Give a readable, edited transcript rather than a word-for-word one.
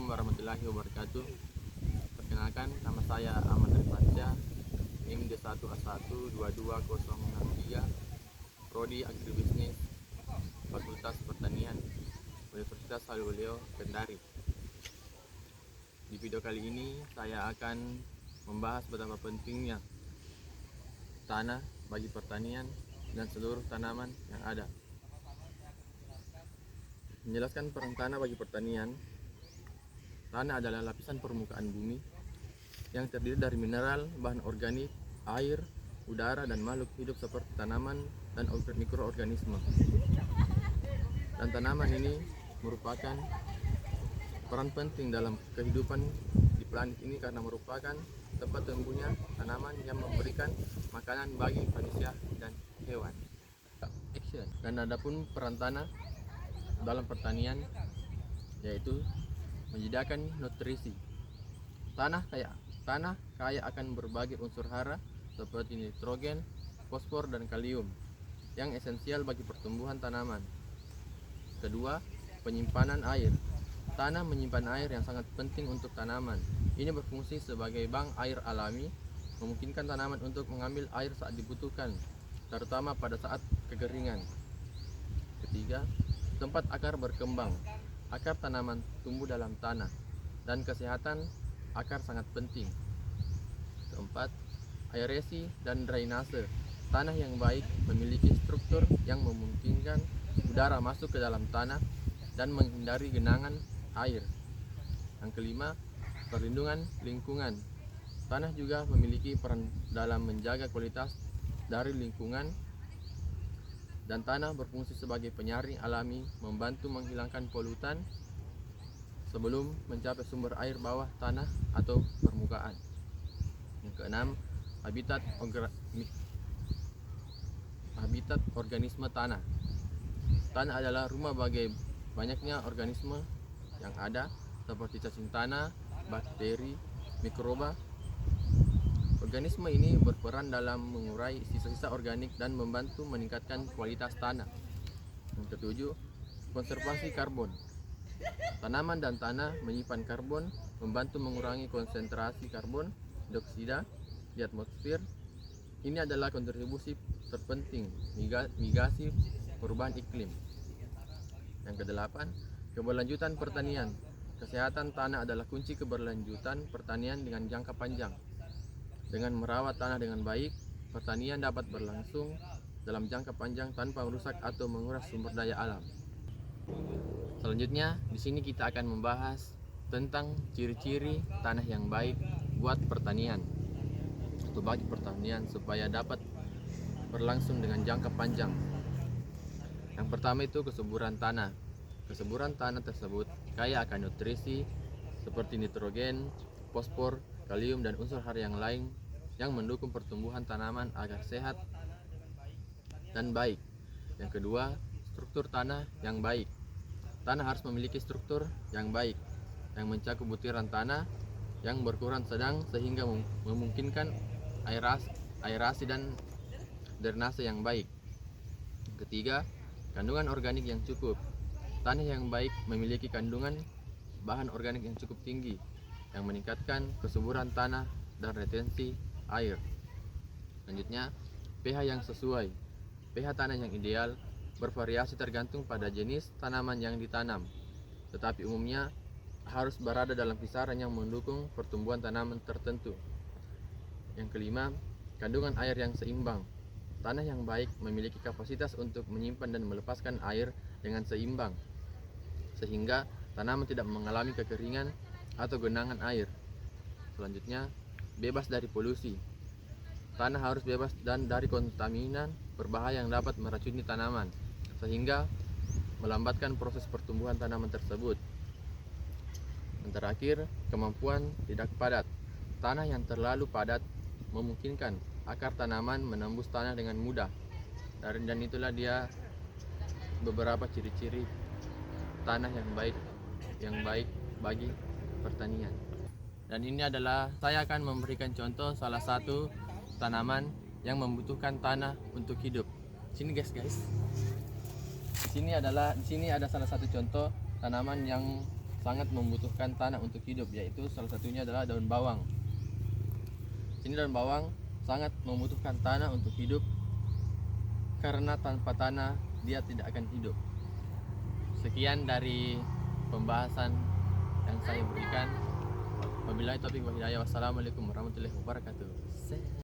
Assalamualaikum warahmatullahi wabarakatuh. Perkenalkan, nama saya Ahmad Rifansyah, NIM D1A12206 Prodi Agribisnis, Fakultas Pertanian, Universitas Haliluleo, Kendari. Di video kali ini saya akan membahas betapa pentingnya tanah bagi pertanian dan seluruh tanaman yang ada. Menjelaskan peran tanah bagi pertanian, tanah adalah lapisan permukaan bumi yang terdiri dari mineral, bahan organik, air, udara, dan makhluk hidup seperti tanaman dan mikroorganisme. Dan tanaman ini merupakan peran penting dalam kehidupan di planet ini karena merupakan tempat tumbuhnya tanaman yang memberikan makanan bagi manusia dan hewan. Dan adapun peran tanah dalam pertanian yaitu menyediakan nutrisi. Tanah kaya akan berbagai unsur hara seperti nitrogen, fosfor, dan kalium yang esensial bagi pertumbuhan tanaman. Kedua, penyimpanan air. Tanah menyimpan air yang sangat penting untuk tanaman. Ini berfungsi sebagai bank air alami, memungkinkan tanaman untuk mengambil air saat dibutuhkan, terutama pada saat kekeringan. Ketiga, tempat akar berkembang. Akar tanaman tumbuh dalam tanah dan kesehatan akar sangat penting. Keempat, aerasi dan drainase. Tanah yang baik memiliki struktur yang memungkinkan udara masuk ke dalam tanah dan menghindari genangan air. Yang kelima, perlindungan lingkungan. Tanah juga memiliki peran dalam menjaga kualitas dari lingkungan, dan tanah berfungsi sebagai penyaring alami, membantu menghilangkan polutan sebelum mencapai sumber air bawah tanah atau permukaan. Yang keenam, habitat organisme tanah. Tanah adalah rumah bagi banyaknya organisme yang ada seperti cacing tanah, bakteri, mikroba. Organisme ini berperan dalam mengurai sisa-sisa organik dan membantu meningkatkan kualitas tanah. Yang ketujuh, konservasi karbon. Tanaman dan tanah menyimpan karbon, membantu mengurangi konsentrasi karbon dioksida di atmosfer. Ini adalah kontribusi terpenting mitigasi perubahan iklim. Yang kedelapan, keberlanjutan pertanian. Kesehatan tanah adalah kunci keberlanjutan pertanian dengan jangka panjang. Dengan merawat tanah dengan baik, pertanian dapat berlangsung dalam jangka panjang tanpa merusak atau menguras sumber daya alam. Selanjutnya, di sini kita akan membahas tentang ciri-ciri tanah yang baik buat pertanian atau bagi pertanian supaya dapat berlangsung dengan jangka panjang. Yang pertama itu kesuburan tanah. Kesuburan tanah tersebut kaya akan nutrisi seperti nitrogen, fosfor, kalium, dan unsur hara yang lain yang mendukung pertumbuhan tanaman agar sehat dan baik. Yang kedua, struktur tanah yang baik. Tanah harus memiliki struktur yang baik yang mencakup butiran tanah yang berukuran sedang sehingga memungkinkan aerasi dan drainase yang baik. Ketiga, kandungan organik yang cukup. Tanah yang baik memiliki kandungan bahan organik yang cukup tinggi yang meningkatkan kesuburan tanah dan retensi air. Selanjutnya, pH yang sesuai. pH tanah yang ideal bervariasi tergantung pada jenis tanaman yang ditanam, tetapi umumnya harus berada dalam kisaran yang mendukung pertumbuhan tanaman tertentu. Yang kelima, kandungan air yang seimbang. Tanah yang baik memiliki kapasitas untuk menyimpan dan melepaskan air dengan seimbang, sehingga tanaman tidak mengalami kekeringan atau genangan air. Selanjutnya, bebas dari polusi. Tanah harus bebas dari kontaminan berbahaya yang dapat meracuni tanaman, sehingga melambatkan proses pertumbuhan tanaman tersebut. Dan terakhir, kemampuan tidak padat. Tanah yang terlalu padat memungkinkan akar tanaman menembus tanah dengan mudah. Dan itulah dia beberapa ciri-ciri tanah yang baik bagi pertanian. Dan ini adalah saya akan memberikan contoh salah satu tanaman yang membutuhkan tanah untuk hidup. Sini guys. Di sini ada salah satu contoh tanaman yang sangat membutuhkan tanah untuk hidup, yaitu salah satunya adalah daun bawang. Ini daun bawang sangat membutuhkan tanah untuk hidup, karena tanpa tanah dia tidak akan hidup. Sekian dari pembahasan yang saya berikan. Wabillahi taufiq wal hidayah. Wassalamualaikum warahmatullahi wabarakatuh.